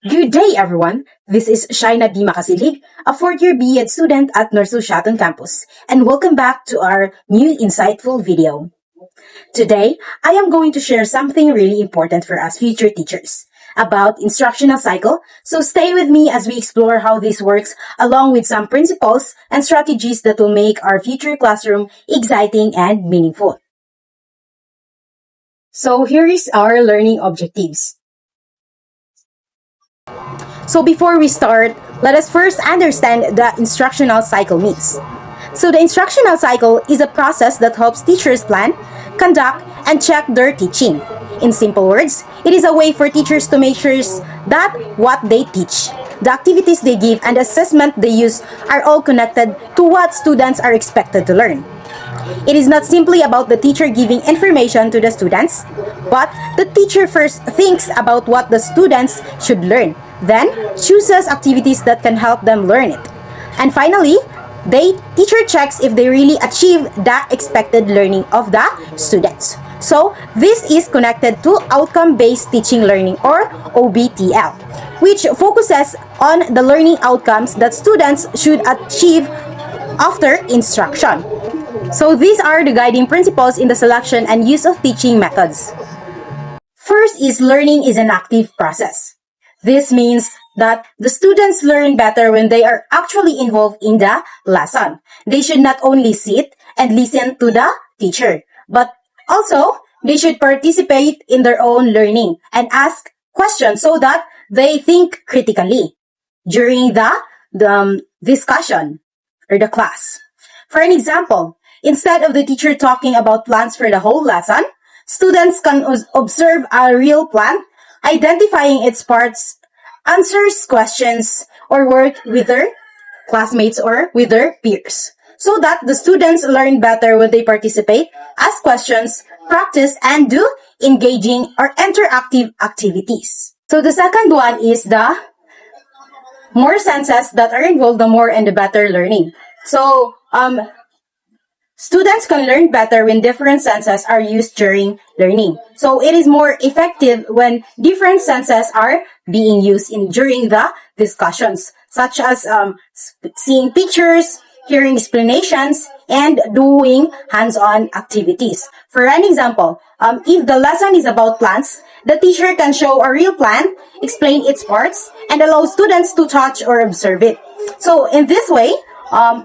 Good day, everyone. This is Shaina B. Makasilig, a fourth-year BEd student at Norsusiaton campus, and welcome back to our new insightful video. Today, I am going to share something really important for us future teachers about instructional cycle, so stay with me as we explore how this works along with some principles and strategies that will make our future classroom exciting and meaningful. So here is our learning objectives. So before we start, let us first understand the instructional cycle means. So the instructional cycle is a process that helps teachers plan, conduct, and check their teaching. In simple words, it is a way for teachers to make sure that what they teach, the activities they give, and the assessment they use are all connected to what students are expected to learn. It is not simply about the teacher giving information to the students, but the teacher first thinks about what the students should learn, then chooses activities that can help them learn it. And finally, the teacher checks if they really achieve the expected learning of the students. So, this is connected to outcome-based teaching learning or OBTL, which focuses on the learning outcomes that students should achieve after instruction. So these are the guiding principles in the selection and use of teaching methods. First is learning is an active process. This means that the students learn better when they are actually involved in the lesson. They should not only sit and listen to the teacher, but also they should participate in their own learning and ask questions so that they think critically during the discussion or the class. For an example, instead of the teacher talking about plants for the whole lesson, students can observe a real plant, identifying its parts, answers questions, or work with their classmates or with their peers. So that the students learn better when they participate, ask questions, practice, and do engaging or interactive activities. So the second one is the more senses that are involved, the more and the better learning. So, students can learn better when different senses are used during learning. So it is more effective when different senses are being used during the discussions, such as seeing pictures, hearing explanations, and doing hands-on activities. For an example, if the lesson is about plants, the teacher can show a real plant, explain its parts, and allow students to touch or observe it. So in this way,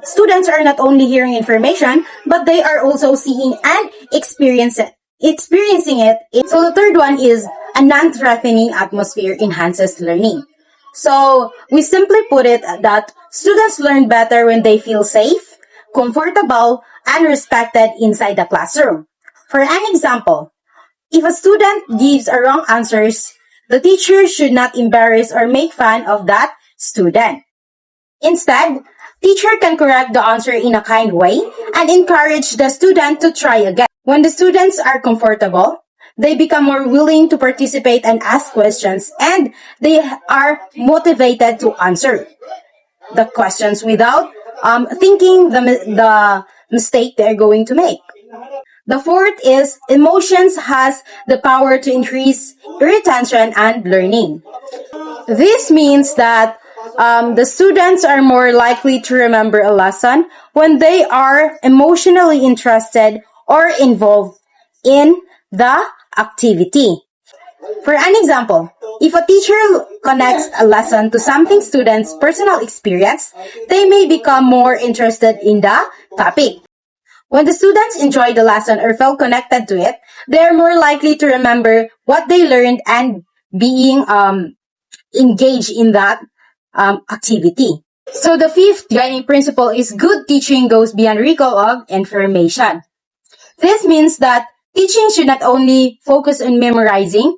students are not only hearing information, but they are also seeing and experiencing it. So the third one is a non-threatening atmosphere enhances learning. So we simply put it that students learn better when they feel safe, comfortable, and respected inside the classroom. For an example, if a student gives a wrong answers, the teacher should not embarrass or make fun of that student. Instead, teacher can correct the answer in a kind way and encourage the student to try again. When the students are comfortable, they become more willing to participate and ask questions, and they are motivated to answer the questions without thinking the mistake they're going to make. The fourth is emotions has the power to increase retention and learning. This means that the students are more likely to remember a lesson when they are emotionally interested or involved in the activity. For an example, if a teacher connects a lesson to something students' personal experience, they may become more interested in the topic. When the students enjoy the lesson or feel connected to it, they are more likely to remember what they learned and being engaged in that activity. So the fifth guiding principle is good teaching goes beyond recall of information. This means that teaching should not only focus on memorizing,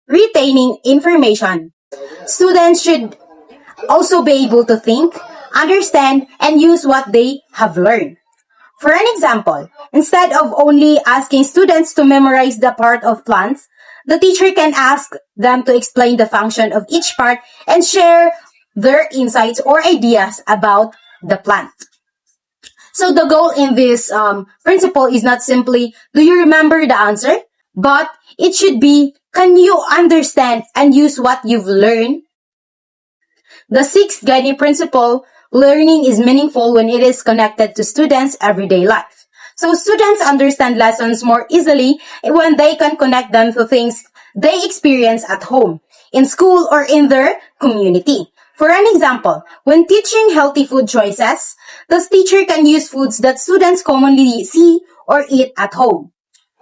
retaining information. Students should also be able to think, understand, and use what they have learned. For an example, instead of only asking students to memorize the part of plants, the teacher can ask them to explain the function of each part and share their insights or ideas about the plant. So the goal in this principle is not simply, do you remember the answer? But it should be, can you understand and use what you've learned The sixth guiding principle, learning is meaningful when it is connected to students' everyday life. So students understand lessons more easily when they can connect them to things they experience at home, in school, or in their community. For an example, when teaching healthy food choices, the teacher can use foods that students commonly see or eat at home.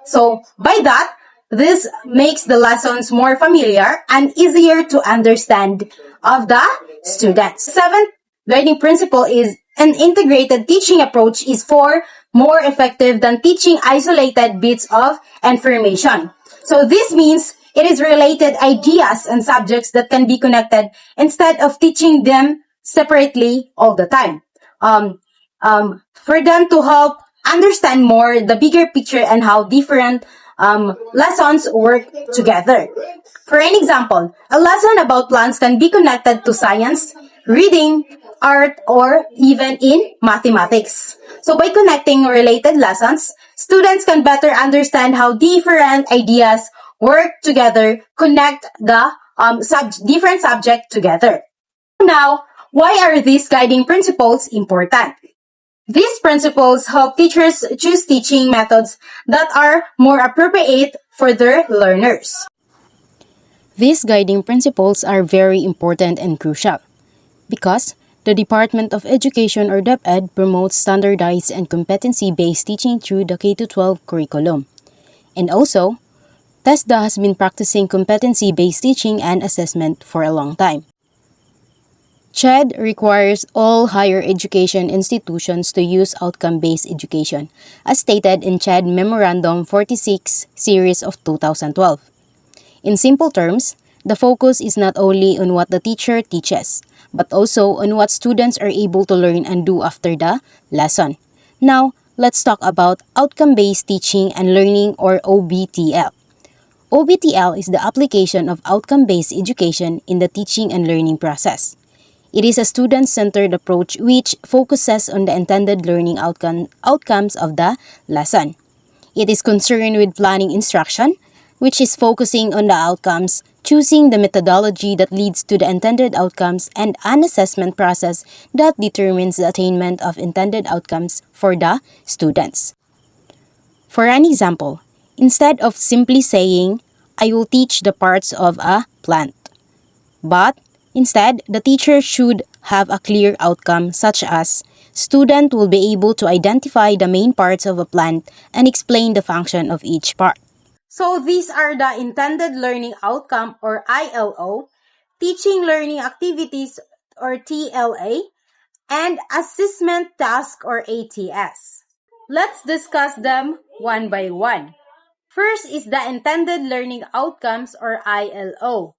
So by that, this makes the lessons more familiar and easier to understand of the students. Seventh guiding principle is an integrated teaching approach is for more effective than teaching isolated bits of information. So this means it is related ideas and subjects that can be connected instead of teaching them separately all the time. For them to help understand more the bigger picture and how different lessons work together. For an example, a lesson about plants can be connected to science, reading, art, or even in mathematics. So by connecting related lessons, students can better understand how different ideas work together, connect the different subjects together. Now, why are these guiding principles important? These principles help teachers choose teaching methods that are more appropriate for their learners. These guiding principles are very important and crucial because the Department of Education or DepEd promotes standardized and competency-based teaching through the K-12 curriculum. And also, TESDA has been practicing competency-based teaching and assessment for a long time. CHED requires all higher education institutions to use outcome-based education, as stated in CHED Memorandum 46 Series of 2012. In simple terms, the focus is not only on what the teacher teaches, but also on what students are able to learn and do after the lesson. Now, let's talk about outcome-based teaching and learning or OBTL. OBTL is the application of outcome-based education in the teaching and learning process. It is a student-centered approach which focuses on the intended learning outcomes of the lesson. It is concerned with planning instruction, which is focusing on the outcomes, choosing the methodology that leads to the intended outcomes, and an assessment process that determines the attainment of intended outcomes for the students. For an example, instead of simply saying, I will teach the parts of a plant, but instead, the teacher should have a clear outcome such as student will be able to identify the main parts of a plant and explain the function of each part. So these are the intended learning outcome or ILO, teaching learning activities or TLA, and assessment task or ATS. Let's discuss them one by one. First is the intended learning outcomes or ILO.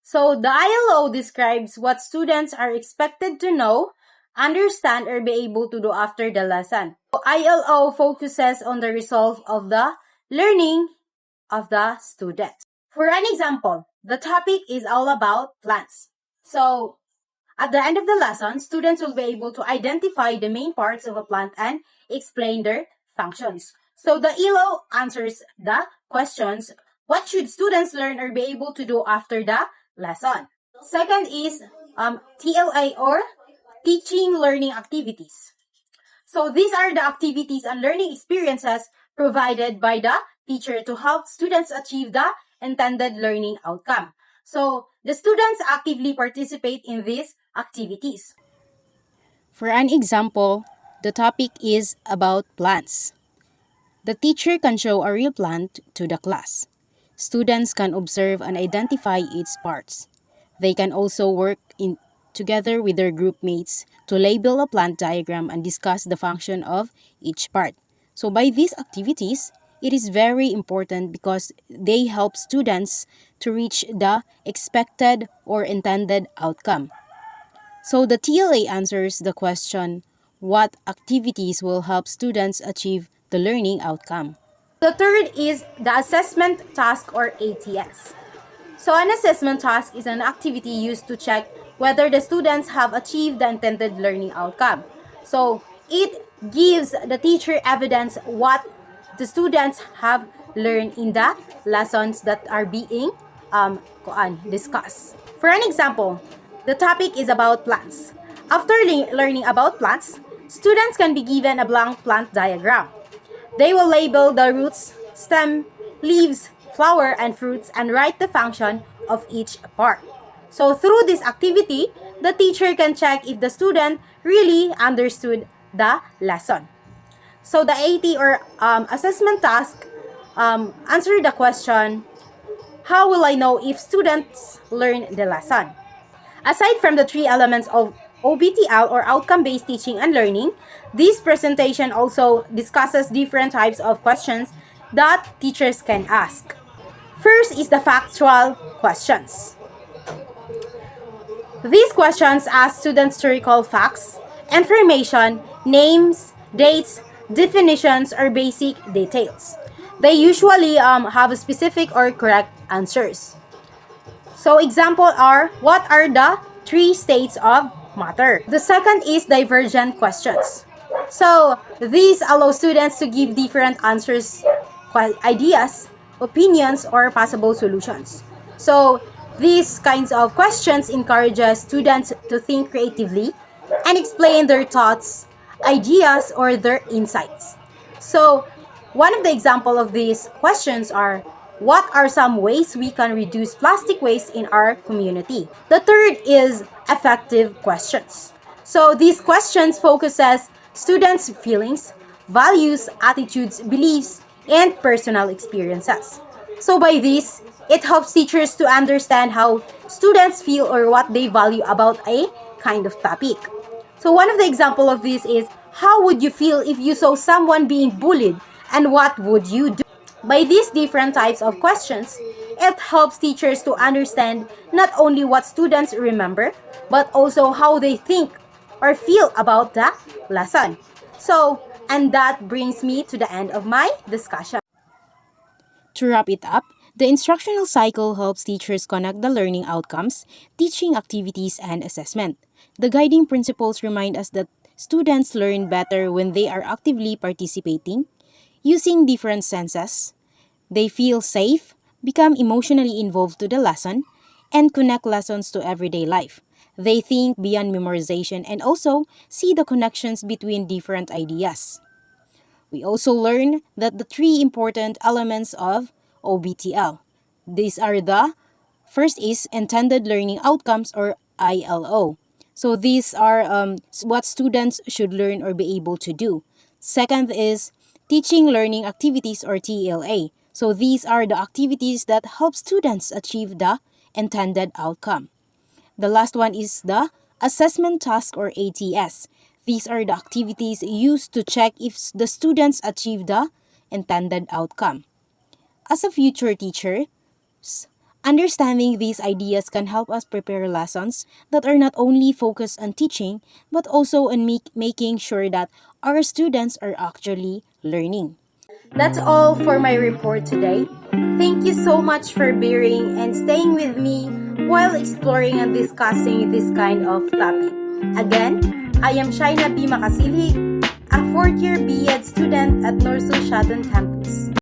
So the ILO describes what students are expected to know, understand, or be able to do after the lesson. So ILO focuses on the result of the learning of the students. For an example, the topic is all about plants. So at the end of the lesson, students will be able to identify the main parts of a plant and explain their functions. So the ELO answers the questions, what should students learn or be able to do after the lesson? Second is TLA or teaching learning activities. So these are the activities and learning experiences provided by the teacher to help students achieve the intended learning outcome. So the students actively participate in these activities. For an example, the topic is about plants. The teacher can show a real plant to the class. Students can observe and identify its parts. They can also together with their group mates to label a plant diagram and discuss the function of each part. So by these activities, it is very important because they help students to reach the expected or intended outcome. So the TLA answers the question, what activities will help students achieve the learning outcome? The third is the assessment task or ATS. So an assessment task is an activity used to check whether the students have achieved the intended learning outcome. So it gives the teacher evidence what the students have learned in the lessons that are being discussed. For an example, The topic is about plants. After learning about plants, students can be given a blank plant diagram. They will label the roots, stem, leaves, flower, and fruits and write the function of each part. So through this activity, the teacher can check if the student really understood the lesson. So the AT or assessment task answer the question, how will I know if students learn the lesson? Aside from the three elements of OBTL or outcome-based teaching and learning, this presentation also discusses different types of questions that teachers can ask. First is the factual questions. These questions ask students to recall facts, information, names, dates, definitions, or basic details. They usually have specific or correct answers. So example are, what are the three states of matter? The second is divergent questions. So these allow students to give different answers, ideas, opinions, or possible solutions. So these kinds of questions encourages students to think creatively and explain their thoughts, ideas, or their insights. So one of the example of these questions are, what are some ways we can reduce plastic waste in our community? The third is affective questions. So these questions focuses students' feelings, values, attitudes, beliefs, and personal experiences. So by this, it helps teachers to understand how students feel or what they value about a kind of topic. So one of the example of this is, how would you feel if you saw someone being bullied, and what would you do? By these different types of questions, it helps teachers to understand not only what students remember, but also how they think or feel about the lesson. So, and that brings me to the end of my discussion. To wrap it up, the instructional cycle helps teachers connect the learning outcomes, teaching activities, and assessment. The guiding principles remind us that students learn better when they are actively participating, using different senses. They feel safe, become emotionally involved to the lesson, and connect lessons to everyday life. They think beyond memorization and also see the connections between different ideas. We also learn that the three important elements of OBTL. These are the first is intended learning outcomes or ILO. So these are what students should learn or be able to do. Second is teaching learning activities or TLA. So these are the activities that help students achieve the intended outcome. The last one is the assessment task or ATS. These are the activities used to check if the students achieve the intended outcome. As a future teacher, understanding these ideas can help us prepare lessons that are not only focused on teaching, but also on making sure that our students are actually learning. That's all for my report today. Thank you so much for bearing and staying with me while exploring and discussing this kind of topic. Again, I am Shaina B. Makasilig, a fourth-year B.Ed student at North Shatton Campus.